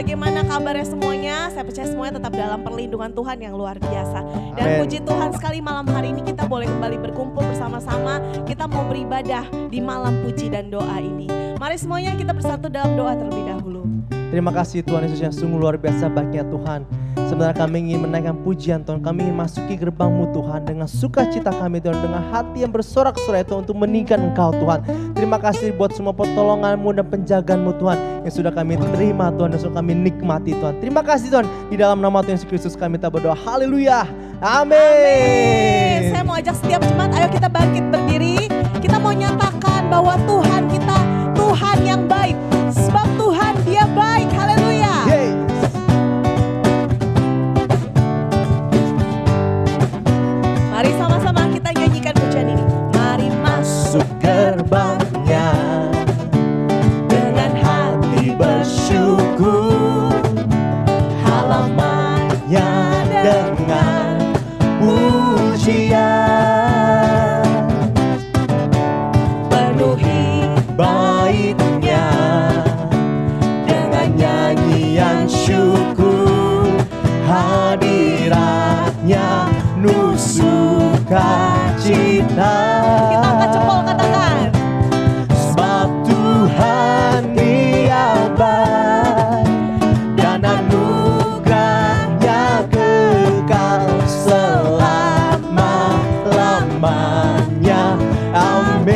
bagaimana kabarnya semuanya? Saya percaya semuanya tetap dalam perlindungan Tuhan yang luar biasa. Dan Amen. puji Tuhan sekali malam hari ini kita boleh kembali berkumpul bersama-sama. Kita mau beribadah di malam puji dan doa ini. Mari semuanya kita bersatu dalam doa terlebih dahulu. Terima kasih Tuhan Yesus yang sungguh luar biasa baiknya Tuhan. Sebenarnya kami ingin menaikkan pujian Tuhan. Kami ingin masuki gerbang-Mu Tuhan dengan sukacita kami Tuhan. Dengan hati yang bersorak-sorai Tuhan untuk meninggikan Engkau Tuhan. Terima kasih buat semua pertolongan-Mu dan penjagaan-Mu Tuhan. Yang sudah kami terima Tuhan dan sudah kami nikmati Tuhan. Terima kasih Tuhan. Di dalam nama Tuhan Yesus Kristus kami tak berdoa. Haleluya. Amin. Saya mau ajak setiap jemaat, ayo kita bangkit berdiri. Kita mau nyatakan bahwa Tuhan kita Tuhan yang baik. Sebab Tuhan dia baik. Haleluya. Yes. Mari sama-sama kita nyanyikan pujian ini. Mari masuk gerbangnya dengan hati bersyukur, halamannya dengan pujian, penuhi baitnya dengan nyanyian syukur, hadiratnya penuh sukacita. Kita angkat jempol katakan, sebab Tuhan dia baik dan anugerahnya kekal selama-lamanya. Amin.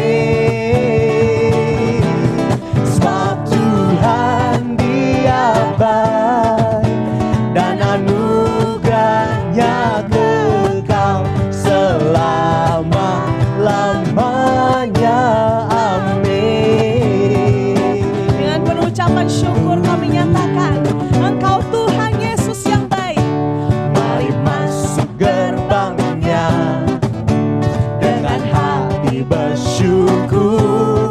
Sebab Tuhan dia baik dan anugerahnya kekal selama-lamanya. Amin. Dengan penuh ucapan syukur kami nyatakan, Engkau Tuhan Yesus yang baik. Mari masuk gerbangnya dengan hati bersyukur,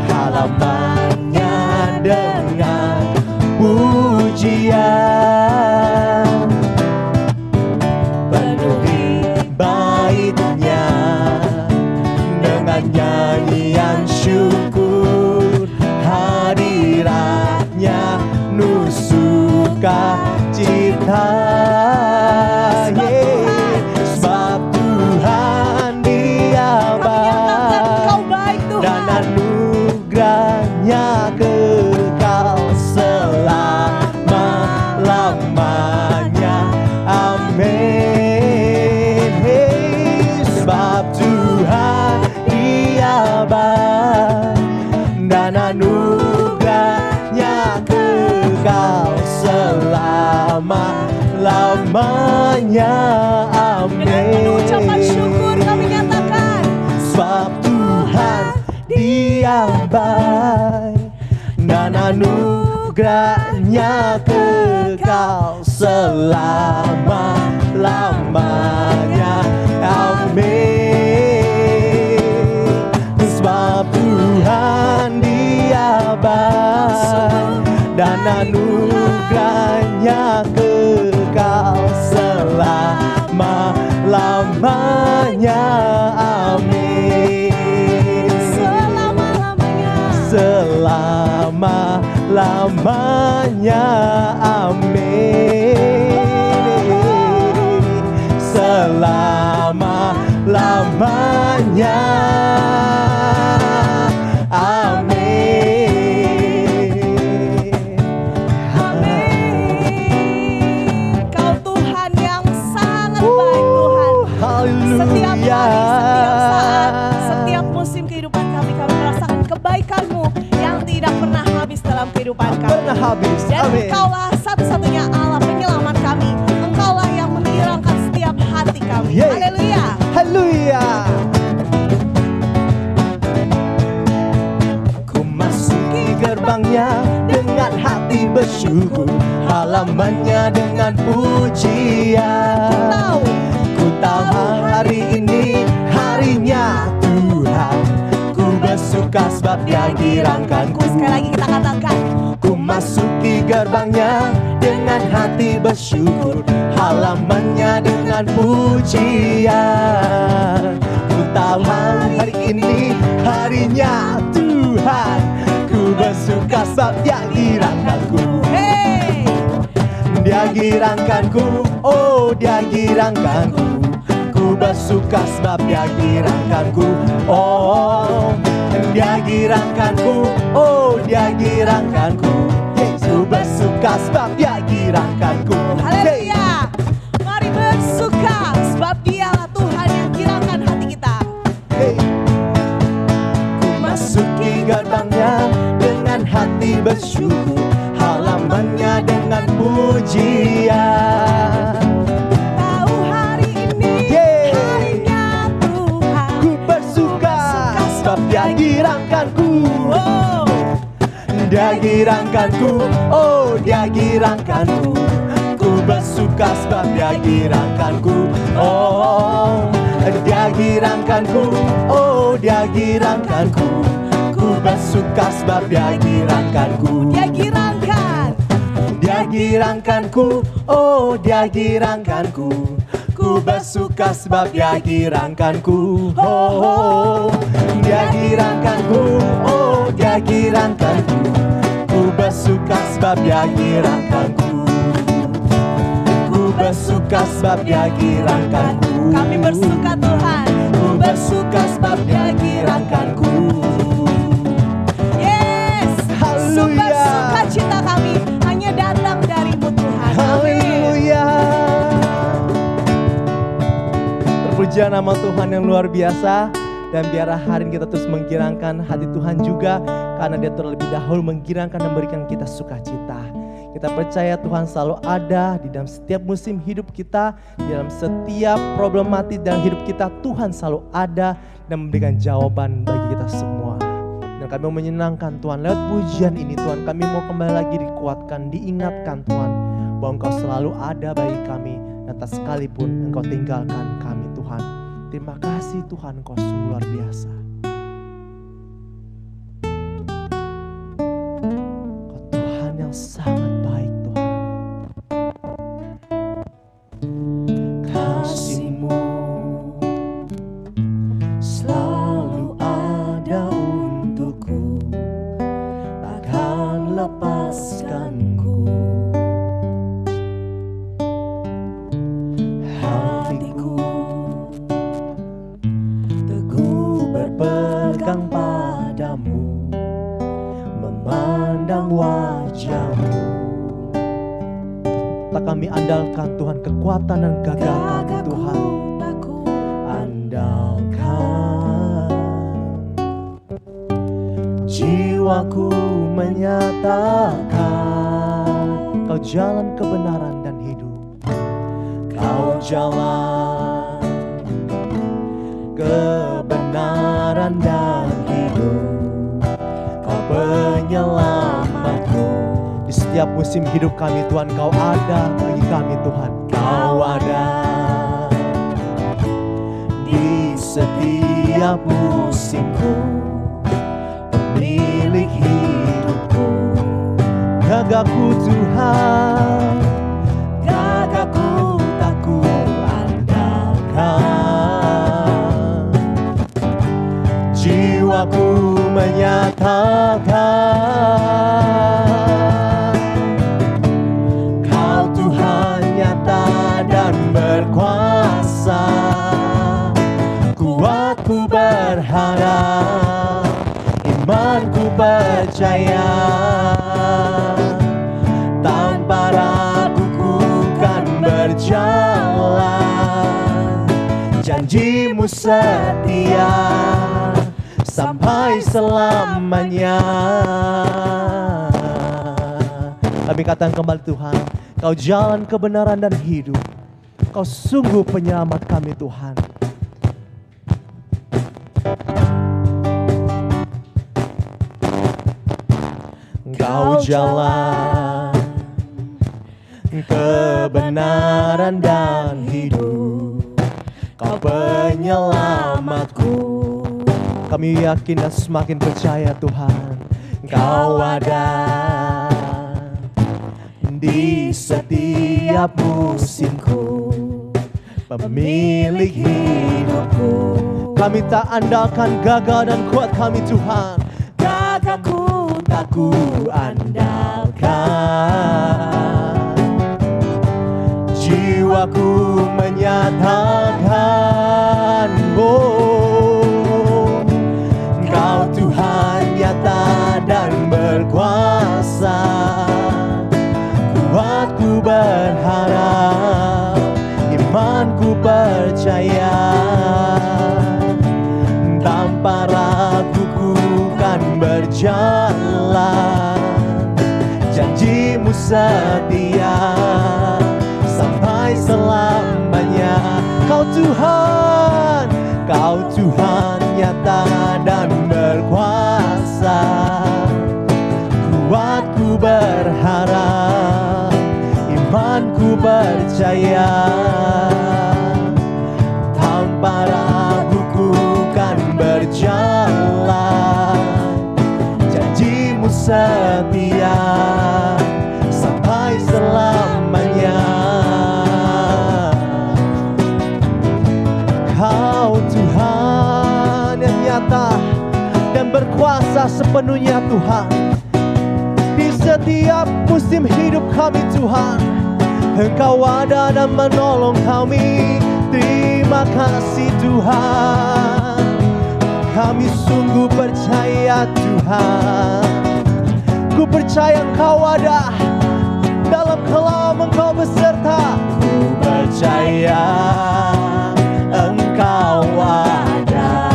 halamannya dengan pujian, penuhi baitnya dengan nyanyian syukur, hadiratnya penuh sukacita. Sebab Tuhan dia baik dan anugerahnya kekal selama-lamanya. Amin. Sebab Tuhan dia baik dan anugerahnya kekal selama-lamanya. Amin. Dengan penuh ucapan syukur kami nyatakan, sebab Tuhan dia baik dan anugerahnya kekal selama-lamanya. Amin. Sebab Tuhan dia baik dan anugerahnya kekal selama-lamanya. Amin. Selama-lamanya. Amin. Selama-lamanya. Amin. Amin. Kau Tuhan yang sangat baik Tuhan. Haleluya. Setiap hari, setiap saat, setiap musim kehidupan kami merasakan kebaikan-Mu yang tidak pernah habis dalam kehidupan kami. Pernah habis. Dan Amin. Engkaulah satu-satunya Allah penyelamat kami. Engkaulah yang menghilangkan setiap hati kami. Yeay. Haleluya. Haleluya. Ku masuki gerbangnya dengan hati bersyukur, halamannya dengan pujian. Ku tahu hari ini harinya Tuhan. Ku bersuka sebab Dia dirangkanku. Sekali lagi kita katakan, Ku masuki gerbangnya dengan hati bersyukur, halamannya dengan pujian. Ku tahu hari ini harinya Tuhan. Ku bersuka sebab Dia dirangkanku. hey, Dia girangkanku, oh dia girangkanku. Ku bersuka sebab dia girangkanku. Oh, dia girangkanku, oh dia girangkanku. Ku bersuka sebab dia girangkanku. Haleluya. Mari bersuka sebab dialah Tuhan yang girangkan hati kita. Ku masuki gerbangnya dengan hati bersyukur, halamannya dengan pujian. Tahu hari ini harinya Tuhan. Ku bersuka sebab dia girangkanku. Oh, Dia girangkanku, oh dia girangkanku. Ku bersuka sebab dia girangkanku. Oh, dia girangkanku, oh dia girangkanku. Ku bersuka sebab dia girangkanku. dia girangkan. Dia girangkanku, oh dia girangkanku. Ku bersuka sebab dia girangkanku. Oh, dia girangkanku, oh dia girangkanku. Ku bersuka sebab dia girangkanku. Ku bersuka sebab dia girangkanku. Kami bersuka Tuhan. Ku bersuka sebab dia girangkanku. Yes. Haleluya. Suka cita kami hanya datang darimu Tuhan. Amin. Haleluya. Terpuji nama Tuhan yang luar biasa. Dan biarlah hari ini kita terus menggirangkan hati Tuhan juga, karena Dia terlebih dahulu menggirangkan dan memberikan kita sukacita. Kita percaya Tuhan selalu ada di dalam setiap musim hidup kita, di dalam setiap problematik dalam hidup kita. Tuhan selalu ada dan memberikan jawaban bagi kita semua. Dan kami mau menyenangkan Tuhan lewat pujian ini. Tuhan, kami mau kembali lagi dikuatkan, diingatkan Tuhan, bahwa Engkau selalu ada bagi kami, dan tak sekalipun Engkau tinggalkan kami Tuhan. Terima kasih Tuhan, Engkau sungguh luar biasa. Engkau Tuhan yang sangat baik Tuhan. Kasih-Mu selalu ada untukku, takkan lepaskanku. Hatiku berpegang padamu, memandang wajah-Mu. Tak kami andalkan Tuhan kekuatan dan gagah kami Tuhan. Andalkan jiwaku menyatakan Kau jalan kebenaran dan hidup. Kau jalan kebenaran dan hidup. Kau penyelamatku. Di setiap musim hidup kami Tuhan, Kau ada bagi kami Tuhan. Kau ada di setiap musimku, pemilik hidupku. Gagahku Tuhan, gagahku tak ku andalkan. Jiwaku menyatakan Kau Tuhan nyata dan berkuasa. Kuatku berharap, imanku percaya, tanpa ragu ku kan berjalan. Janji-Mu setia sampai selamanya. Kami katakan kembali Tuhan, Kau jalan kebenaran dan hidup. Kau sungguh penyelamat kami Tuhan. Kau jalan kebenaran dan hidup. Kau penyelamatku. Kami yakin dan semakin percaya Tuhan, Kau ada di setiap musimku, pemilik hidupku. Kami tak andalkan gagah dan kuat kami Tuhan. Gagahku tak ku andalkan. jiwaku menyatakan, Engkau Tuhan nyata dan berkuasa. Kuatku berharap, imanku percaya, tanpa ragu ku kan berjalan. Janjimu setia sampai selamanya. Kau Tuhan nyata dan berkuasa. Kuatku berharap, imanku percaya, tanpa ragu ku kan berjalan. Janjimu setia sampai selamanya. Kau Tuhan yang nyata dan berkuasa sepenuhnya Tuhan. Di setiap musim hidup kami Tuhan, Engkau ada dan menolong kami. Terima kasih Tuhan. Kami sungguh percaya Tuhan. Ku percaya Engkau ada, dalam kelam Engkau beserta. Ku percaya Engkau ada,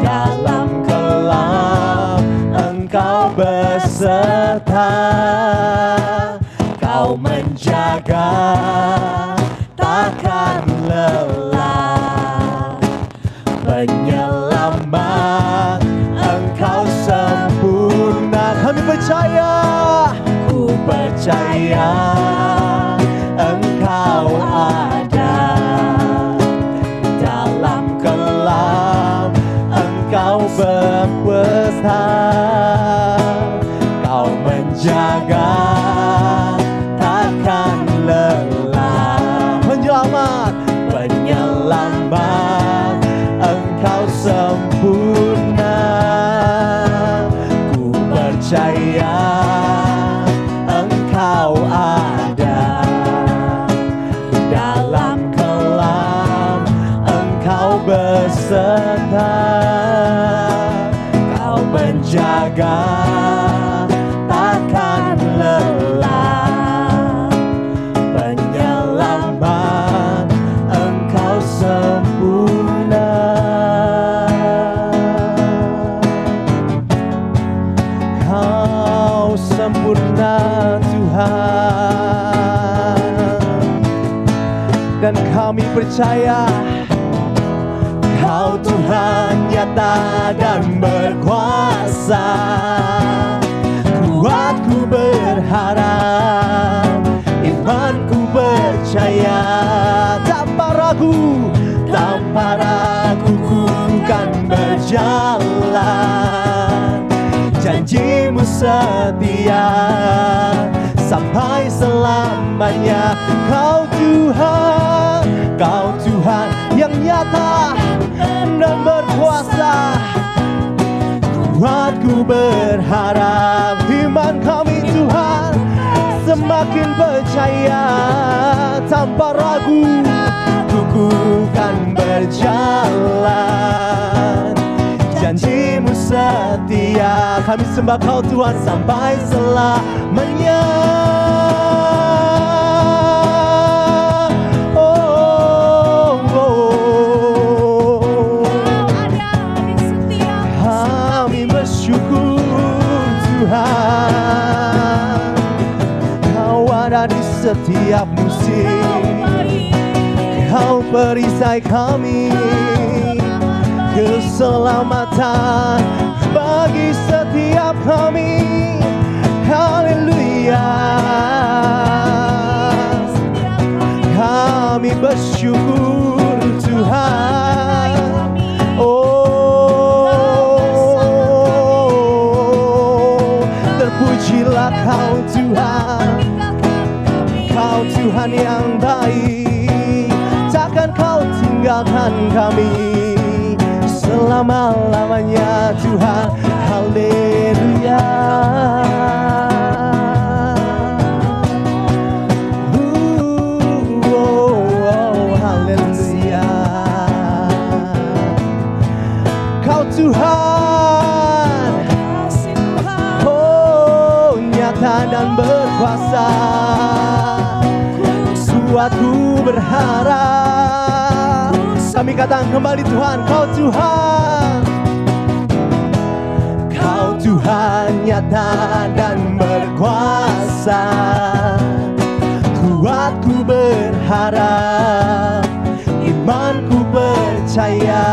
dalam kelam Engkau beserta. Kau menjaga, takkan lelah. Penyelamat Engkau sempurna. Kami percaya, ku percaya Engkau ada, dalam kelam Engkau berkuasa. Kau menjaga, takkan lelah. Penyelamat Engkau sempurna. Ku percaya Engkau ada, dalam kelam Engkau beserta. Kau menjaga, takkan lelah. Penyelamat Engkau sempurna. Kau sempurna Tuhan, dan kami percaya Kau Tuhan nyata dan berkuasa. Kuatku berharap, imanku percaya, tanpa ragu ku kan berjalan. Janjimu setia sampai selamanya. Kau Tuhan yang nyata dan berkuasa. Kuatku berharap, iman kami Tuhan semakin percaya, tanpa ragu ku kan berjalan. Janjimu setia, kami sembah Kau Tuhan sampai selamanya. Tuhan, Kau ada di setiap musim. Kau perisai kami, keselamatan bagi setiap kami. Haleluya. Kami bersyukur Tuhan. Terpujilah Kau Tuhan, Kau Tuhan yang baik. Takkan Kau tinggalkan kami selama-lamanya Tuhan. Haleluya. nyata dan berkuasa. Kuatku berharap. Kami katakan kembali Tuhan, Kau Tuhan. Kau Tuhan nyata dan berkuasa. Kuatku berharap, imanku percaya.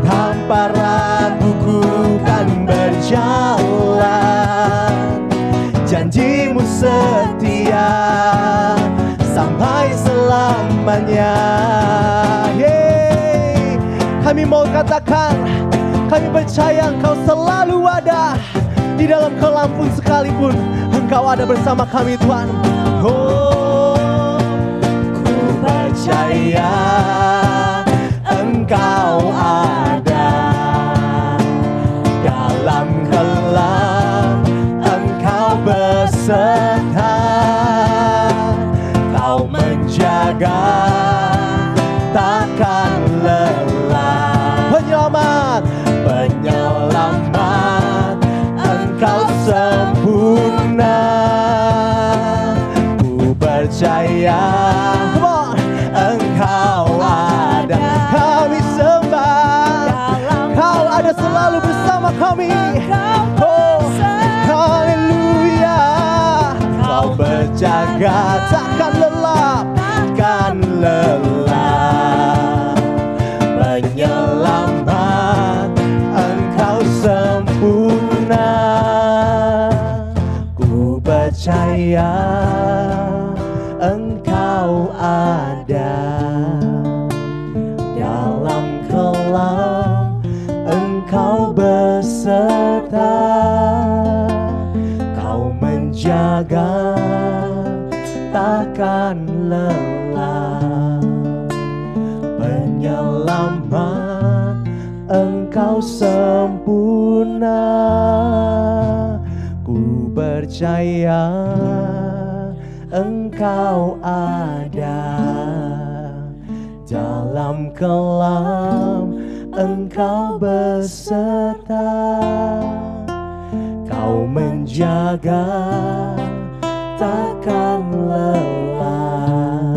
Tanpa ragu ku kan berjalan. Janjimu setia sampai selamanya. Yeay. Kami mau katakan, kami percaya Engkau selalu ada. Di dalam kelam pun sekalipun Engkau ada bersama kami Tuhan. Oh, ku percaya Engkau ada. Dalam kelam Engkau beserta. Kau menjaga takkan lelah. Penyelamat, penyelamat, Engkau sempurna. Ku percaya, come on, Engkau ada. Kami sembah, Kau ada selalu bersama kami. Oh, haleluya. Kau berjaga takkan lelah, takkan lelah. Penyelamat, Engkau sempurna. Ku percaya Engkau ada. Dalam kelam Engkau beserta. Kau menjaga takkan lelah. Penyelamat, Engkau sempurna. Ku percaya Engkau ada. Dalam kelam Engkau beserta. Kau menjaga takkan lelah.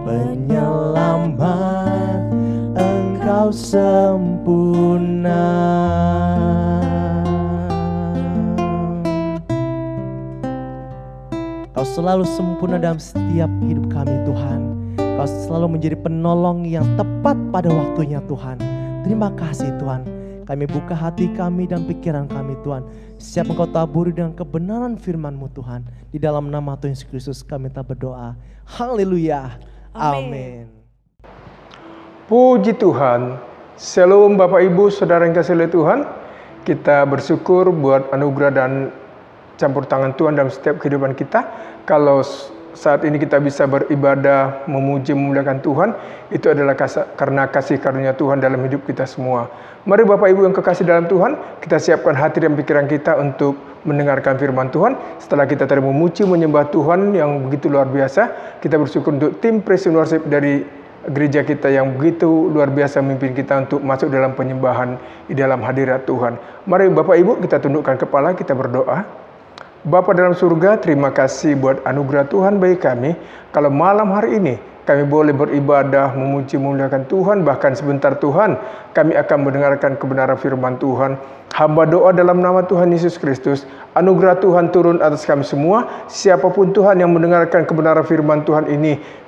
Penyelamat, Engkau sempurna. Kau selalu sempurna dalam setiap hidup kami Tuhan. Kau selalu menjadi penolong yang tepat pada waktunya Tuhan. Terima kasih Tuhan. Kami buka hati kami dan pikiran kami Tuhan. Siap Engkau taburi dengan kebenaran firman-Mu Tuhan. Di dalam nama Tuhan Yesus Kristus kami tak berdoa. Haleluya. Amin. Puji Tuhan. Shalom Bapak Ibu Saudara yang kasih oleh Tuhan. Kita bersyukur buat anugerah dan campur tangan Tuhan dalam setiap kehidupan kita. Kalau saat ini kita bisa beribadah, memuji, memuliakan Tuhan, itu adalah karena kasih karunia Tuhan dalam hidup kita semua. Mari Bapak Ibu yang kekasih dalam Tuhan, kita siapkan hati dan pikiran kita untuk mendengarkan firman Tuhan. Setelah kita tadi memuji, menyembah Tuhan yang begitu luar biasa, kita bersyukur untuk tim Praise and Worship dari gereja kita yang begitu luar biasa memimpin kita untuk masuk dalam penyembahan di dalam hadirat Tuhan. Mari Bapak Ibu kita tundukkan kepala, kita berdoa. Bapa dalam surga, terima kasih buat anugerah Tuhan bagi kami. Kalau malam hari ini kami boleh beribadah, memuji, memuliakan Tuhan, bahkan sebentar Tuhan, kami akan mendengarkan kebenaran firman Tuhan. Hamba doa dalam nama Tuhan Yesus Kristus, anugerah Tuhan turun atas kami semua. Siapapun Tuhan yang mendengarkan kebenaran firman Tuhan ini,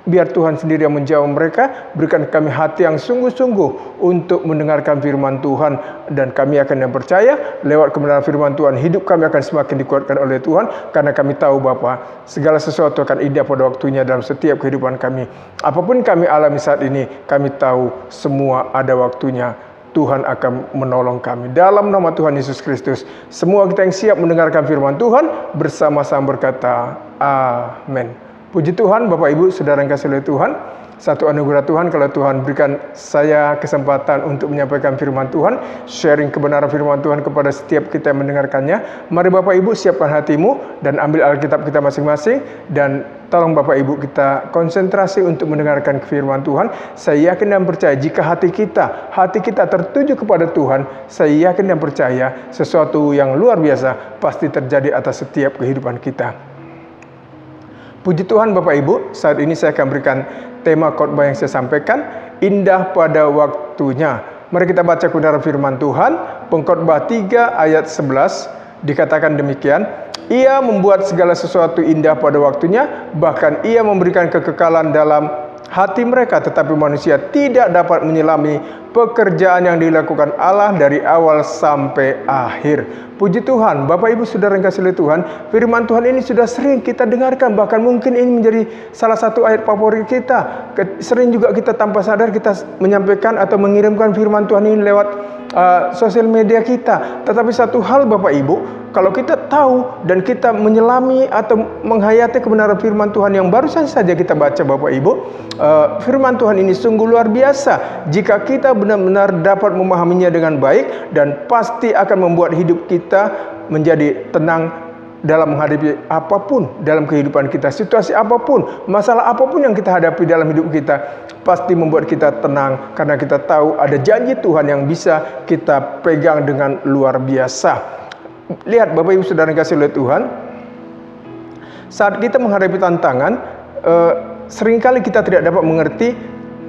biar Tuhan sendiri yang menjawab mereka. Berikan kami hati yang sungguh-sungguh untuk mendengarkan firman Tuhan. Dan kami akan yang percaya lewat kebenaran firman Tuhan, hidup kami akan semakin dikuatkan oleh Tuhan. Karena kami tahu Bapa, segala sesuatu akan indah pada waktunya dalam setiap kehidupan kami. Apapun kami alami saat ini, kami tahu semua ada waktunya. Tuhan akan menolong kami. Dalam nama Tuhan Yesus Kristus, semua kita yang siap mendengarkan firman Tuhan, bersama-sama berkata, amin. Puji Tuhan, Bapak Ibu, Saudara yang kasih oleh Tuhan. Satu anugerah Tuhan kalau Tuhan berikan saya kesempatan untuk menyampaikan firman Tuhan, sharing kebenaran firman Tuhan kepada setiap kita yang mendengarkannya. Mari Bapak Ibu siapkan hatimu dan ambil Alkitab kita masing-masing dan Tolong Bapak Ibu kita konsentrasi untuk mendengarkan firman Tuhan. Saya yakin dan percaya jika hati kita tertuju kepada Tuhan, saya yakin dan percaya sesuatu yang luar biasa pasti terjadi atas setiap kehidupan kita. Puji Tuhan Bapak Ibu, saat ini saya akan berikan tema khotbah yang saya sampaikan, indah pada waktunya. Mari kita baca kebenaran firman Tuhan, Pengkhotbah 3 ayat 11, dikatakan demikian, Ia membuat segala sesuatu indah pada waktunya, bahkan Ia memberikan kekekalan dalam hati mereka, tetapi manusia tidak dapat menyelami pekerjaan yang dilakukan Allah dari awal sampai akhir. Puji Tuhan, Bapak Ibu Saudara yang kasih oleh Tuhan, firman Tuhan ini sudah sering kita dengarkan, bahkan mungkin ini menjadi salah satu ayat favorit kita. Sering juga kita tanpa sadar kita menyampaikan atau mengirimkan firman Tuhan ini lewat sosial media kita. Tetapi satu hal Bapak Ibu, kalau kita tahu dan kita menyelami atau menghayati kebenaran firman Tuhan yang barusan saja kita baca Bapak Ibu, firman Tuhan ini sungguh luar biasa. Jika kita benar-benar dapat memahaminya dengan baik, dan pasti akan membuat hidup kita menjadi tenang dalam menghadapi apapun dalam kehidupan kita, situasi apapun, masalah apapun yang kita hadapi dalam hidup kita, pasti membuat kita tenang karena kita tahu ada janji Tuhan yang bisa kita pegang dengan luar biasa. Lihat Bapak Ibu Saudara yang kasih oleh Tuhan, saat kita menghadapi tantangan, seringkali kita tidak dapat mengerti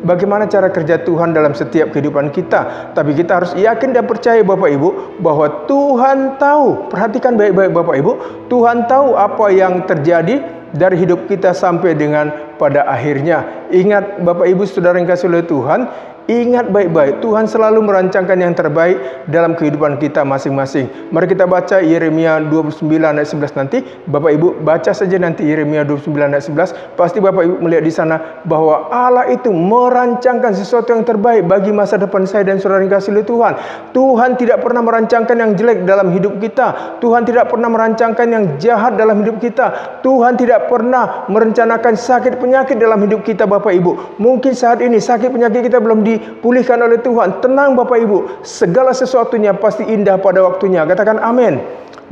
bagaimana cara kerja Tuhan dalam setiap kehidupan kita. Tapi kita harus yakin dan percaya Bapak Ibu bahwa Tuhan tahu. Perhatikan baik-baik Bapak Ibu, Tuhan tahu apa yang terjadi dari hidup kita sampai dengan pada akhirnya. Ingat Bapak Ibu Saudara yang kasih oleh Tuhan, ingat baik-baik, Tuhan selalu merancangkan yang terbaik dalam kehidupan kita masing-masing. Mari kita baca Yeremia 29 ayat 11 nanti. Bapak Ibu baca saja nanti Yeremia 29 ayat 11. Pasti Bapak Ibu melihat di sana bahwa Allah itu merancangkan sesuatu yang terbaik bagi masa depan saya dan saudara yang kasih oleh Tuhan. Tuhan tidak pernah merancangkan yang jelek dalam hidup kita. Tuhan tidak pernah merancangkan yang jahat dalam hidup kita. Tuhan tidak pernah merencanakan sakit penyakit dalam hidup kita Bapak Ibu. Mungkin saat ini sakit penyakit kita belum dipulihkan oleh Tuhan. Tenang Bapak Ibu, segala sesuatunya pasti indah pada waktunya. Katakan amin.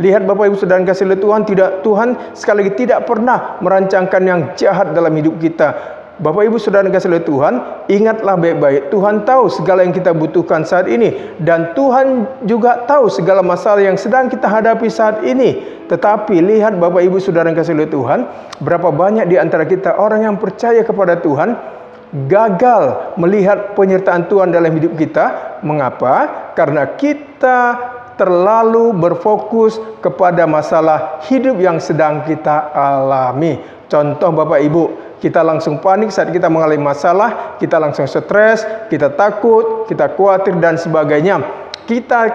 Lihat Bapak Ibu Saudara yang kasih oleh Tuhan, Tuhan sekali lagi tidak pernah merancangkan yang jahat dalam hidup kita. Bapak Ibu Saudara yang kasih oleh Tuhan, ingatlah baik-baik, Tuhan tahu segala yang kita butuhkan saat ini, dan Tuhan juga tahu segala masalah yang sedang kita hadapi saat ini. Tetapi lihat Bapak Ibu Saudara yang kasih oleh Tuhan, berapa banyak di antara kita orang yang percaya kepada Tuhan gagal melihat penyertaan Tuhan dalam hidup kita. Mengapa? Karena kita terlalu berfokus kepada masalah hidup yang sedang kita alami. Contoh Bapak Ibu, kita langsung panik saat kita mengalami masalah, kita langsung stres, kita takut, kita khawatir dan sebagainya. Kita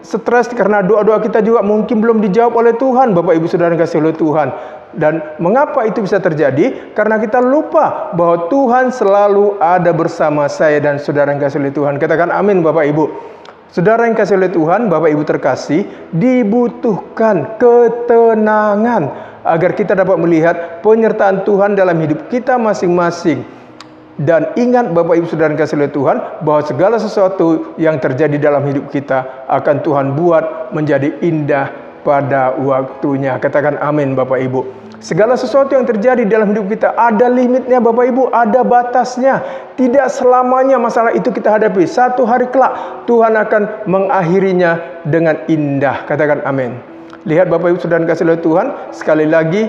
stres karena doa-doa kita juga mungkin belum dijawab oleh Tuhan, Bapak Ibu Saudara yang kasih oleh Tuhan. Dan mengapa itu bisa terjadi? Karena kita lupa bahwa Tuhan selalu ada bersama saya dan saudara yang kasih oleh Tuhan. Katakan amin Bapak Ibu. Saudara yang kasih oleh Tuhan, Bapak Ibu terkasih, dibutuhkan ketenangan agar kita dapat melihat penyertaan Tuhan dalam hidup kita masing-masing. Dan ingat Bapak Ibu Saudara yang kasih oleh Tuhan, bahwa segala sesuatu yang terjadi dalam hidup kita akan Tuhan buat menjadi indah pada waktunya. Katakan amin Bapak Ibu. Segala sesuatu yang terjadi dalam hidup kita ada limitnya Bapak Ibu, ada batasnya. Tidak selamanya masalah itu kita hadapi. Satu hari kelak Tuhan akan mengakhirinya dengan indah. Katakan amin. Lihat Bapak Ibu Saudara yang kasih oleh Tuhan, sekali lagi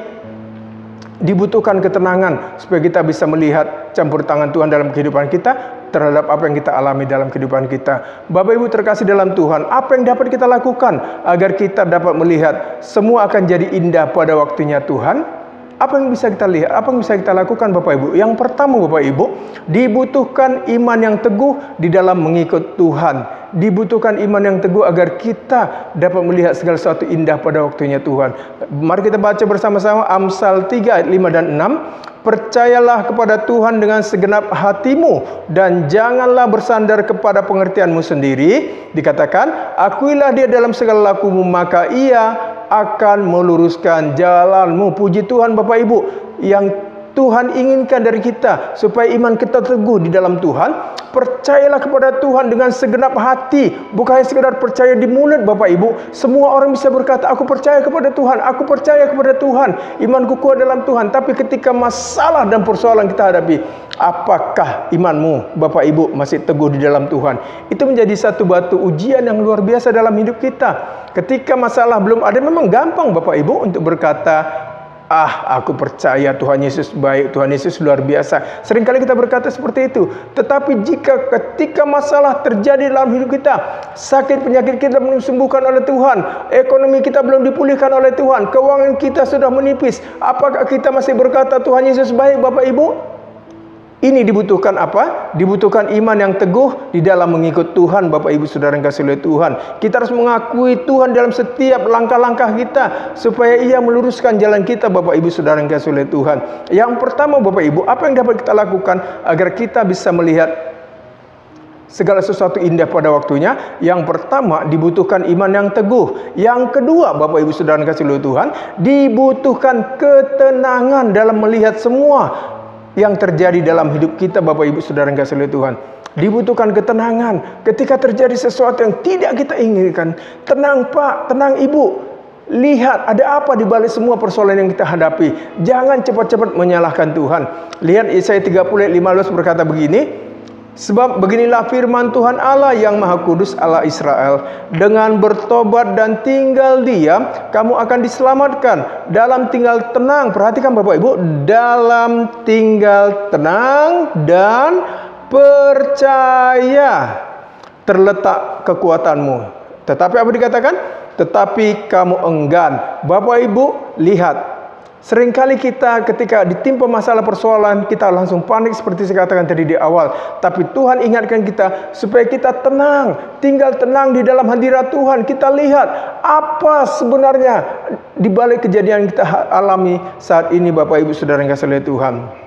dibutuhkan ketenangan supaya kita bisa melihat campur tangan Tuhan dalam kehidupan kita terhadap apa yang kita alami dalam kehidupan kita. Bapak Ibu terkasih dalam Tuhan, apa yang dapat kita lakukan agar kita dapat melihat semua akan jadi indah pada waktunya Tuhan? Apa yang bisa kita lihat? Apa yang bisa kita lakukan Bapak Ibu? Yang pertama Bapak Ibu, dibutuhkan iman yang teguh di dalam mengikut Tuhan. Dibutuhkan iman yang teguh agar kita dapat melihat segala sesuatu indah pada waktunya Tuhan. Mari kita baca bersama-sama Amsal 3 ayat 5 dan 6. Percayalah kepada Tuhan dengan segenap hatimu dan janganlah bersandar kepada pengertianmu sendiri. Dikatakan, akuilah Dia dalam segala lakumu, maka Ia akan meluruskan jalanmu. Puji Tuhan Bapak Ibu, yang Tuhan inginkan dari kita supaya iman kita teguh di dalam Tuhan. Percayalah kepada Tuhan dengan segenap hati, bukan hanya sekedar percaya di mulut Bapak Ibu. Semua orang bisa berkata, aku percaya kepada Tuhan, aku percaya kepada Tuhan, imanku kuat dalam Tuhan. Tapi ketika masalah dan persoalan kita hadapi, apakah imanmu Bapak Ibu masih teguh di dalam Tuhan? Itu menjadi satu batu ujian yang luar biasa dalam hidup kita. Ketika masalah belum ada, memang gampang Bapak Ibu untuk berkata, aku percaya Tuhan Yesus baik, Tuhan Yesus luar biasa. Seringkali kita berkata seperti itu. Tetapi ketika masalah terjadi dalam hidup kita, sakit penyakit kita belum disembuhkan oleh Tuhan, ekonomi kita belum dipulihkan oleh Tuhan, keuangan kita sudah menipis, apakah kita masih berkata Tuhan Yesus baik Bapak Ibu? Ini dibutuhkan apa? Dibutuhkan iman yang teguh di dalam mengikut Tuhan, Bapak Ibu Saudara yang kasih oleh Tuhan. Kita harus mengakui Tuhan dalam setiap langkah-langkah kita, supaya Ia meluruskan jalan kita, Bapak Ibu Saudara yang kasih oleh Tuhan. Yang pertama Bapak Ibu, apa yang dapat kita lakukan agar kita bisa melihat segala sesuatu indah pada waktunya? Yang pertama, dibutuhkan iman yang teguh. Yang kedua, Bapak Ibu Saudara yang kasih oleh Tuhan, dibutuhkan ketenangan dalam melihat semua yang terjadi dalam hidup kita, Bapak Ibu Saudara yang kasih oleh Tuhan. Dibutuhkan ketenangan ketika terjadi sesuatu yang tidak kita inginkan. Tenang Pak, tenang Ibu. Lihat ada apa di balik semua persoalan yang kita hadapi. Jangan cepat-cepat menyalahkan Tuhan. Lihat Yesaya 30 ayat 15 berkata begini, sebab beginilah firman Tuhan Allah yang Maha Kudus, Allah Israel, dengan bertobat dan tinggal diam, kamu akan diselamatkan. Dalam tinggal tenang, perhatikan Bapak Ibu, dalam tinggal tenang dan percaya terletak kekuatanmu. Tetapi apa dikatakan? Tetapi kamu enggan. Bapak Ibu, lihat. Seringkali kita ketika ditimpa masalah persoalan, kita langsung panik seperti saya katakan tadi di awal. Tapi Tuhan ingatkan kita supaya kita tenang, tinggal tenang di dalam hadirat Tuhan. Kita lihat apa sebenarnya di balik kejadian yang kita alami saat ini, Bapak Ibu Saudara yang kasih oleh Tuhan.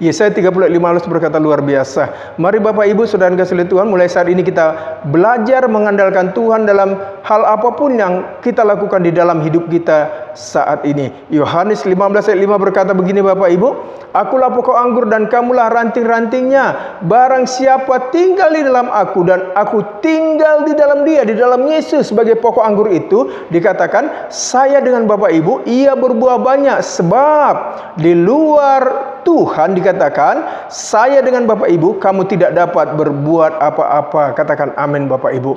Yesaya 30 ayat 15 berkata luar biasa. Mari Bapak Ibu Saudara yang kasih oleh Tuhan, mulai saat ini kita belajar mengandalkan Tuhan dalam hal apapun yang kita lakukan di dalam hidup kita saat ini. Yohanes 15 ayat 5 berkata begini Bapak Ibu, akulah pokok anggur dan kamulah ranting-rantingnya. Barang siapa tinggal di dalam aku dan aku tinggal di dalam dia, di dalam Yesus sebagai pokok anggur itu, dikatakan saya dengan Bapak Ibu, ia berbuah banyak. Sebab di luar Tuhan dikatakan, saya dengan Bapak Ibu, kamu tidak dapat berbuat apa-apa. Katakan amin Bapak Ibu.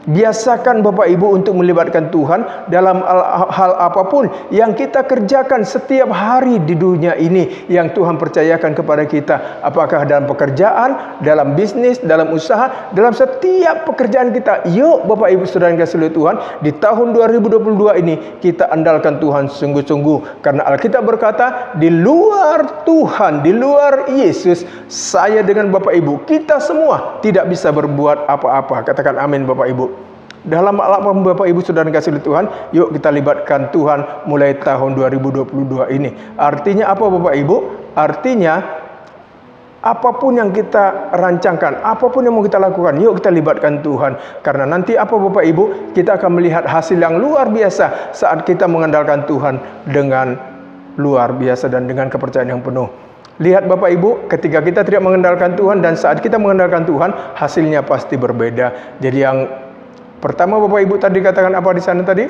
Biasakan Bapak Ibu untuk melibatkan Tuhan dalam hal apapun yang kita kerjakan setiap hari di dunia ini yang Tuhan percayakan kepada kita. Apakah dalam pekerjaan, dalam bisnis, dalam usaha, dalam setiap pekerjaan kita. Yuk Bapak Ibu Saudara yang kasih oleh Tuhan, di tahun 2022 ini kita andalkan Tuhan sungguh-sungguh. Karena Alkitab berkata, di luar Tuhan, di luar Yesus, saya dengan Bapak Ibu, kita semua tidak bisa berbuat apa-apa. Katakan amin Bapak Ibu. Dalam apapun Bapak Ibu Saudara kasih oleh Tuhan, yuk kita libatkan Tuhan mulai tahun 2022 ini. Artinya apa Bapak Ibu? Artinya apapun yang kita rancangkan, apapun yang mau kita lakukan, yuk kita libatkan Tuhan. Karena nanti apa Bapak Ibu? Kita akan melihat hasil yang luar biasa saat kita mengandalkan Tuhan dengan luar biasa dan dengan kepercayaan yang penuh. Lihat Bapak Ibu, ketika kita tidak mengandalkan Tuhan dan saat kita mengandalkan Tuhan, hasilnya pasti berbeda. Jadi yang pertama Bapak Ibu tadi katakan apa di sana tadi?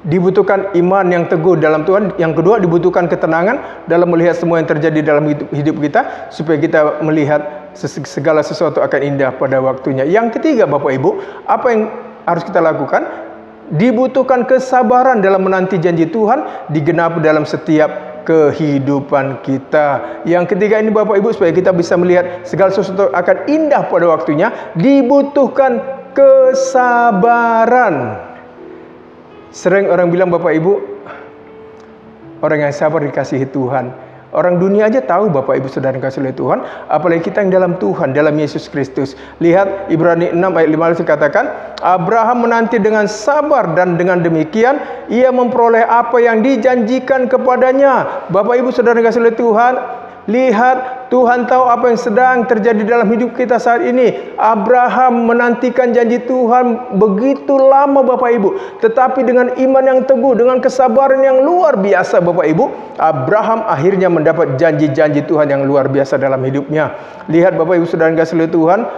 Dibutuhkan iman yang teguh dalam Tuhan. Yang kedua, dibutuhkan ketenangan dalam melihat semua yang terjadi dalam hidup kita, supaya kita melihat segala sesuatu akan indah pada waktunya. Yang ketiga Bapak Ibu, apa yang harus kita lakukan? Dibutuhkan kesabaran dalam menanti janji Tuhan digenapi dalam setiap kehidupan kita. Yang ketiga ini Bapak Ibu, supaya kita bisa melihat segala sesuatu akan indah pada waktunya, dibutuhkan kesabaran. Sering orang bilang Bapak Ibu, orang yang sabar dikasihi Tuhan. Orang dunia aja tahu Bapak Ibu Saudara dikasihi oleh Tuhan, apalagi kita yang dalam Tuhan, dalam Yesus Kristus. Lihat Ibrani 6 ayat 15 dikatakan, Abraham menanti dengan sabar dan dengan demikian ia memperoleh apa yang dijanjikan kepadanya. Bapak Ibu Saudara dikasihi oleh Tuhan, lihat Tuhan tahu apa yang sedang terjadi dalam hidup kita saat ini. Abraham menantikan janji Tuhan begitu lama Bapak Ibu. Tetapi dengan iman yang teguh, dengan kesabaran yang luar biasa Bapak Ibu, Abraham akhirnya mendapat janji-janji Tuhan yang luar biasa dalam hidupnya. Lihat Bapak Ibu saudara kasih Tuhan,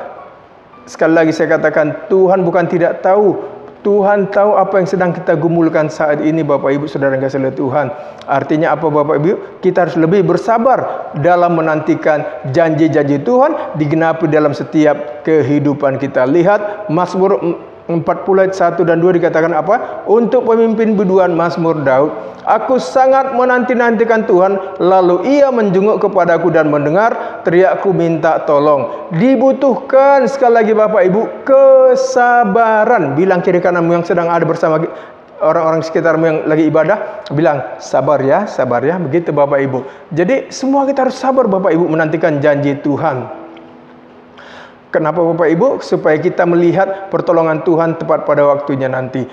sekali lagi saya katakan, Tuhan bukan tidak tahu. Tuhan tahu apa yang sedang kita gumulkan saat ini Bapak Ibu saudara yang kasih Tuhan. Artinya apa Bapak Ibu? Kita harus lebih bersabar dalam menantikan janji-janji Tuhan digenapi dalam setiap kehidupan kita. Lihat Mazmur 40 ayat 1 dan 2 dikatakan apa? Untuk pemimpin biduan Mazmur Daud, aku sangat menanti-nantikan Tuhan, lalu ia menjenguk kepadaku dan mendengar teriakku minta tolong. Dibutuhkan sekali lagi Bapak Ibu kesabaran. Bilang kiri kananmu yang sedang ada bersama orang-orang sekitarmu yang lagi ibadah, bilang sabar ya, begitu Bapak Ibu. Jadi semua kita harus sabar Bapak Ibu menantikan janji Tuhan. Kenapa Bapak Ibu? Supaya kita melihat pertolongan Tuhan tepat pada waktunya nanti.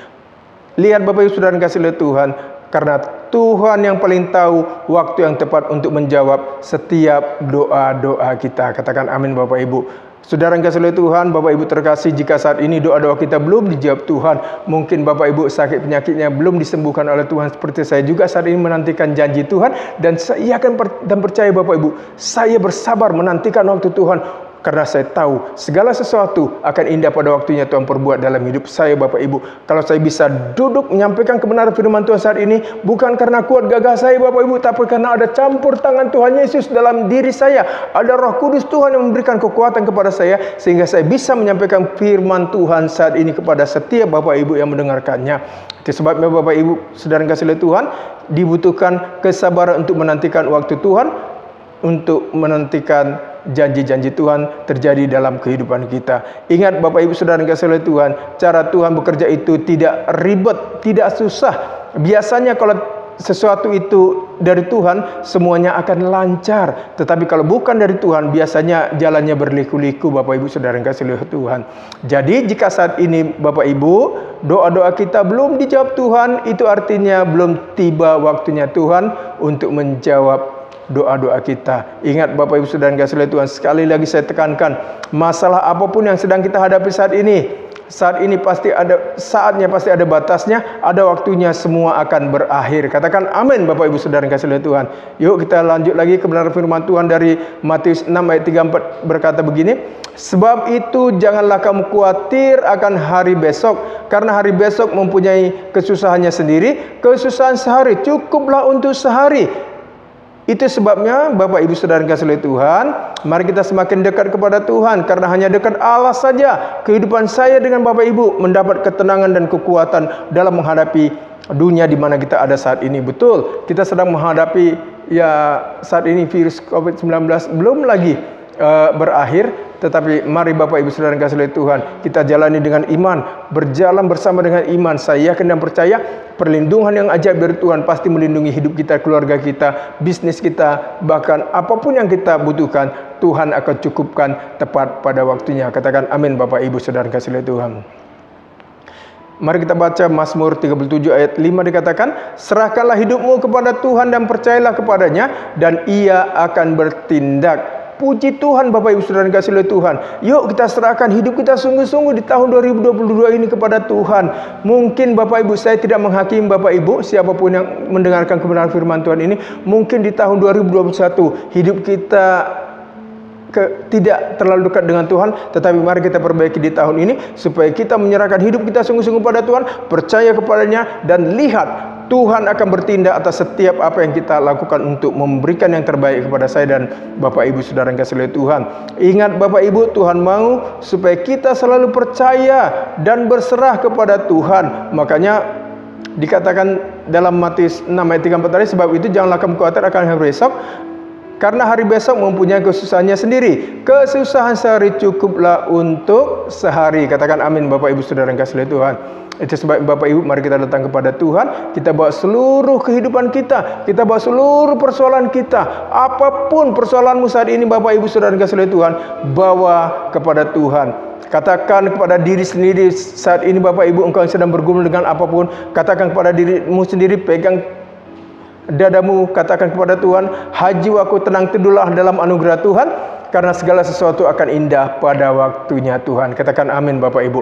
Lihat Bapak Ibu saudara kasih lihat Tuhan, karena Tuhan yang paling tahu waktu yang tepat untuk menjawab setiap doa-doa kita. Katakan amin Bapak Ibu. Saudara yang kasih lihat Tuhan, Bapak Ibu terkasih, jika saat ini doa-doa kita belum dijawab Tuhan, mungkin Bapak Ibu sakit penyakitnya belum disembuhkan oleh Tuhan, seperti saya juga saat ini menantikan janji Tuhan, dan saya akan dan percaya Bapak Ibu, saya bersabar menantikan waktu Tuhan. Karena saya tahu segala sesuatu akan indah pada waktunya Tuhan perbuat dalam hidup saya Bapak Ibu. Kalau saya bisa duduk menyampaikan kebenaran firman Tuhan saat ini, bukan karena kuat gagah saya Bapak Ibu, tapi karena ada campur tangan Tuhan Yesus dalam diri saya. Ada Roh Kudus Tuhan yang memberikan kekuatan kepada saya, sehingga saya bisa menyampaikan firman Tuhan saat ini kepada setiap Bapak Ibu yang mendengarkannya. Itu sebabnya Bapak Ibu saudara kasih lihat Tuhan, dibutuhkan kesabaran untuk menantikan waktu Tuhan, untuk menantikan janji-janji Tuhan terjadi dalam kehidupan kita. Ingat Bapak Ibu saudara kasih oleh Tuhan, cara Tuhan bekerja itu tidak ribet, tidak susah. Biasanya kalau sesuatu itu dari Tuhan, semuanya akan lancar. Tetapi kalau bukan dari Tuhan, biasanya jalannya berliku-liku Bapak Ibu saudara kasih oleh Tuhan. Jadi jika saat ini Bapak Ibu, doa-doa kita belum dijawab Tuhan, itu artinya belum tiba waktunya Tuhan untuk menjawab doa-doa kita. Ingat Bapak Ibu saudara kasih Tuhan, sekali lagi saya tekankan, masalah apapun yang sedang kita hadapi saat ini pasti ada saatnya, pasti ada batasnya, ada waktunya, semua akan berakhir. Katakan amin Bapak Ibu saudara kasih Tuhan. Yuk kita lanjut lagi kebenaran firman Tuhan dari Matius 6 ayat 34 berkata begini, sebab itu janganlah kamu khawatir akan hari besok, karena hari besok mempunyai kesusahannya sendiri. Kesusahan sehari cukuplah untuk sehari. Itu sebabnya Bapak Ibu saudara kasih oleh Tuhan, mari kita semakin dekat kepada Tuhan, karena hanya dekat Allah saja kehidupan saya dengan Bapak Ibu mendapat ketenangan dan kekuatan dalam menghadapi dunia di mana kita ada saat ini. Betul, kita sedang menghadapi saat ini virus COVID-19 belum lagi berakhir, tetapi mari Bapak Ibu saudara kasih oleh Tuhan, kita jalani dengan iman, berjalan bersama dengan iman. Saya yakin dan percaya perlindungan yang ajaib dari Tuhan pasti melindungi hidup kita, keluarga kita, bisnis kita, bahkan apapun yang kita butuhkan, Tuhan akan cukupkan tepat pada waktunya. Katakan amin Bapak Ibu saudara kasih oleh Tuhan. Mari kita baca Mazmur 37 ayat 5 dikatakan, serahkanlah hidupmu kepada Tuhan dan percayalah kepadanya, dan ia akan bertindak. Puji Tuhan Bapak Ibu saudara kasih oleh Tuhan. Yuk kita serahkan hidup kita sungguh-sungguh di tahun 2022 ini kepada Tuhan. Mungkin Bapak Ibu, saya tidak menghakimi Bapak Ibu, siapapun yang mendengarkan kebenaran firman Tuhan ini, mungkin di tahun 2021 hidup kita tidak terlalu dekat dengan Tuhan, tetapi mari kita perbaiki di tahun ini supaya kita menyerahkan hidup kita sungguh-sungguh pada Tuhan, percaya kepadanya, dan lihat Tuhan akan bertindak atas setiap apa yang kita lakukan untuk memberikan yang terbaik kepada saya dan Bapak Ibu saudara yang kasih oleh Tuhan. Ingat Bapak Ibu, Tuhan mau supaya kita selalu percaya dan berserah kepada Tuhan. Makanya dikatakan dalam Matius 6 ayat 34 tadi, sebab itu janganlah kamu khawatir akan hari besok, karena hari besok mempunyai kesusahannya sendiri. Kesusahan sehari cukuplah untuk sehari. Katakan amin Bapak Ibu saudara yang kasih oleh Tuhan. Itu sebab Bapak Ibu, mari kita datang kepada Tuhan, kita bawa seluruh kehidupan kita, kita bawa seluruh persoalan kita. Apapun persoalanmu saat ini Bapak Ibu saudara yang kasih oleh Tuhan, bawa kepada Tuhan. Katakan kepada diri sendiri saat ini Bapak Ibu, engkau yang sedang bergumul dengan apapun, katakan kepada dirimu sendiri, pegang dadamu, katakan kepada Tuhan, jiwaku tenang teduhlah dalam anugerah Tuhan, karena segala sesuatu akan indah pada waktunya Tuhan. Katakan amin Bapak Ibu.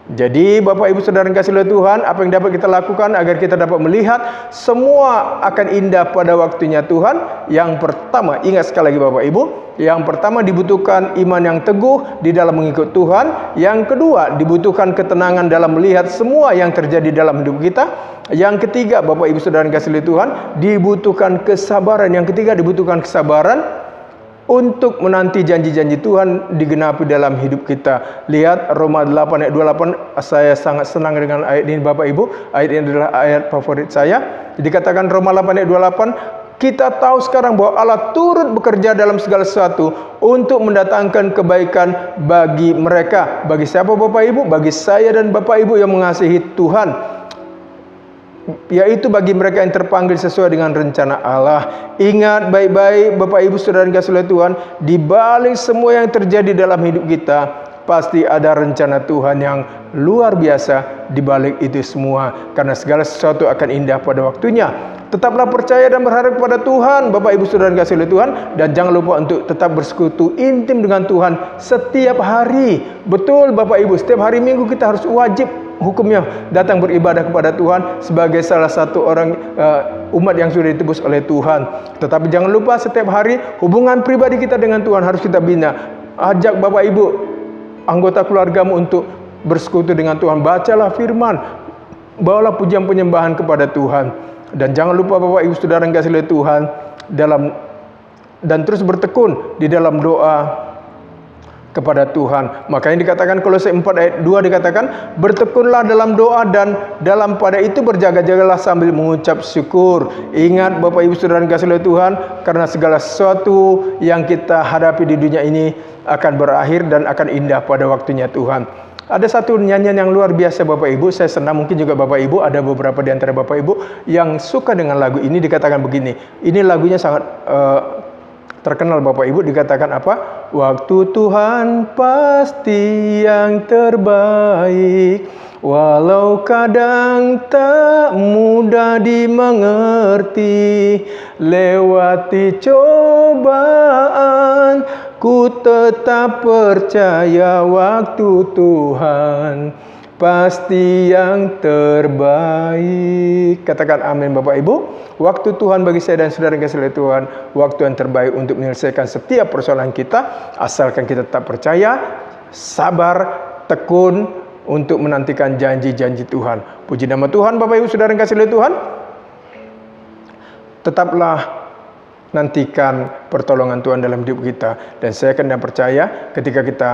Jadi Bapak Ibu Saudara yang kasih oleh Tuhan, apa yang dapat kita lakukan agar kita dapat melihat semua akan indah pada waktunya Tuhan? Yang pertama, ingat sekali lagi Bapak Ibu, yang pertama dibutuhkan iman yang teguh di dalam mengikut Tuhan. Yang kedua, dibutuhkan ketenangan dalam melihat semua yang terjadi dalam hidup kita. Yang ketiga, Bapak Ibu Saudara yang kasih oleh Tuhan, dibutuhkan kesabaran. Yang ketiga, dibutuhkan kesabaran untuk menanti janji-janji Tuhan digenapi dalam hidup kita. Lihat Roma 8 ayat 28, saya sangat senang dengan ayat ini Bapak Ibu. Ayat ini adalah ayat favorit saya. Dikatakan Roma 8 ayat 28, kita tahu sekarang bahwa Allah turut bekerja dalam segala sesuatu untuk mendatangkan kebaikan bagi mereka. Bagi siapa Bapak Ibu? Bagi saya dan Bapak Ibu yang mengasihi Tuhan, yaitu bagi mereka yang terpanggil sesuai dengan rencana Allah. Ingat baik-baik Bapak Ibu Saudara yang kasih oleh Tuhan, di balik semua yang terjadi dalam hidup kita, pasti ada rencana Tuhan yang luar biasa di balik itu semua, karena segala sesuatu akan indah pada waktunya. Tetaplah percaya dan berharap kepada Tuhan Bapak Ibu Saudara yang kasih oleh Tuhan, dan jangan lupa untuk tetap bersekutu intim dengan Tuhan setiap hari. Betul Bapak Ibu, setiap hari Minggu kita harus wajib hukumnya datang beribadah kepada Tuhan sebagai salah satu orang umat yang sudah ditebus oleh Tuhan. Tetapi jangan lupa setiap hari hubungan pribadi kita dengan Tuhan harus kita bina. Ajak Bapak Ibu anggota keluargamu untuk bersekutu dengan Tuhan. Bacalah firman, bawalah pujian penyembahan kepada Tuhan. Dan jangan lupa Bapak Ibu Saudara yang kasih oleh Tuhan, dan terus bertekun di dalam doa kepada Tuhan. Makanya dikatakan Kolose 4 ayat 2 dikatakan, bertekunlah dalam doa dan dalam pada itu berjaga-jagalah sambil mengucap syukur. Ingat Bapak Ibu Saudara yang kasih oleh Tuhan, karena segala sesuatu yang kita hadapi di dunia ini akan berakhir dan akan indah pada waktunya Tuhan. Ada satu nyanyian yang luar biasa Bapak Ibu, saya senang mungkin juga Bapak Ibu, ada beberapa di antara Bapak Ibu yang suka dengan lagu ini. Dikatakan begini, ini lagunya sangat terkenal Bapak Ibu, dikatakan apa? Waktu Tuhan pasti yang terbaik, walau kadang tak mudah dimengerti. Lewati cobaan, ku tetap percaya waktu Tuhan pasti yang terbaik. Katakan amin Bapak Ibu. Waktu Tuhan bagi saya dan saudara yang kasih oleh Tuhan, waktu yang terbaik untuk menyelesaikan setiap persoalan kita, asalkan kita tetap percaya, sabar, tekun untuk menantikan janji-janji Tuhan. Puji nama Tuhan Bapak Ibu saudara yang kasih oleh Tuhan. Tetaplah nantikan pertolongan Tuhan dalam hidup kita, dan saya akan percaya ketika kita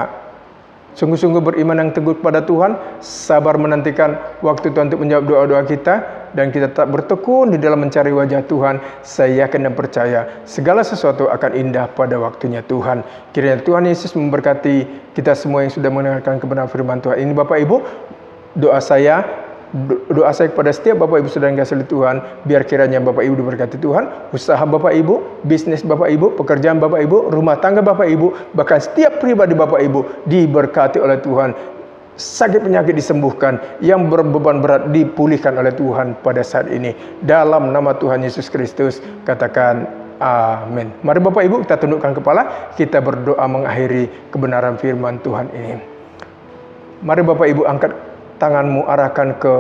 sungguh-sungguh beriman yang teguh kepada Tuhan, sabar menantikan waktu Tuhan untuk menjawab doa-doa kita, dan kita tetap bertekun di dalam mencari wajah Tuhan, saya yakin dan percaya segala sesuatu akan indah pada waktunya Tuhan. Kiranya Tuhan Yesus memberkati kita semua yang sudah mendengarkan kebenaran firman Tuhan ini. Bapak Ibu, doa saya kepada setiap Bapak Ibu saudara yang kasih oleh Tuhan, biar kiranya Bapak Ibu diberkati Tuhan, usaha Bapak Ibu, bisnis Bapak Ibu, pekerjaan Bapak Ibu, rumah tangga Bapak Ibu, bahkan setiap pribadi Bapak Ibu diberkati oleh Tuhan. Sakit penyakit disembuhkan, yang berbeban berat dipulihkan oleh Tuhan pada saat ini. Dalam nama Tuhan Yesus Kristus, katakan amin. Mari Bapak Ibu kita tundukkan kepala, kita berdoa mengakhiri kebenaran firman Tuhan ini. Mari Bapak Ibu angkat tanganmu, arahkan ke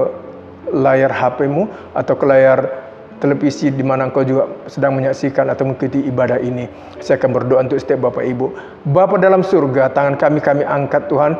layar HP-mu atau ke layar televisi di mana engkau juga sedang menyaksikan atau mengikuti ibadah ini. Saya akan berdoa untuk setiap Bapak Ibu. Bapa dalam surga, tangan kami angkat Tuhan.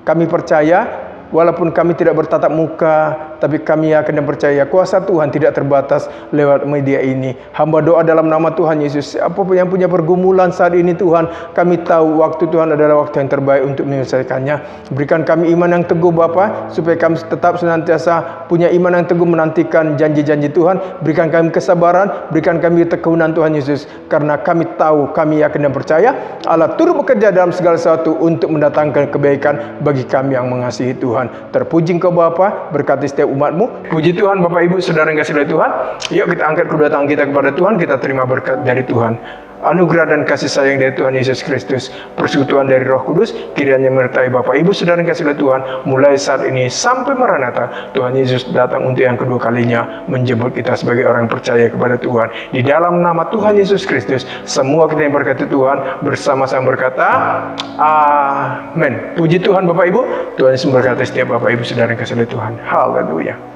Kami percaya walaupun kami tidak bertatap muka, tapi kami yakin dan percaya kuasa Tuhan tidak terbatas lewat media ini. Hamba doa dalam nama Tuhan Yesus, siapapun yang punya pergumulan saat ini Tuhan, kami tahu waktu Tuhan adalah waktu yang terbaik untuk menyelesaikannya. Berikan kami iman yang teguh Bapa, supaya kami tetap senantiasa punya iman yang teguh menantikan janji-janji Tuhan. Berikan kami kesabaran, berikan kami ketekunan Tuhan Yesus, karena kami tahu, kami yakin dan percaya Allah turut bekerja dalam segala sesuatu untuk mendatangkan kebaikan bagi kami yang mengasihi Tuhan. Terpuji Engkau Bapa, berkati setiap umat-Mu. Puji Tuhan Bapak Ibu saudara yang kasih oleh Tuhan. Yuk kita angkat kedua tangan kita kepada Tuhan, kita terima berkat dari Tuhan. anugerah dan kasih sayang dari Tuhan Yesus Kristus, persekutuan dari Roh Kudus, kiranya menyertai Bapak Ibu Saudara yang kasih oleh Tuhan, mulai saat ini sampai Maranatha. Tuhan Yesus datang untuk yang kedua kalinya, menjemput kita sebagai orang yang percaya kepada Tuhan. Di dalam nama Tuhan Yesus Kristus, semua kita yang berkati Tuhan, bersama-sama berkata, amin. Puji Tuhan Bapak Ibu, Tuhan Yesus memberkati setiap Bapak Ibu Saudara yang kasih oleh Tuhan. Haleluya.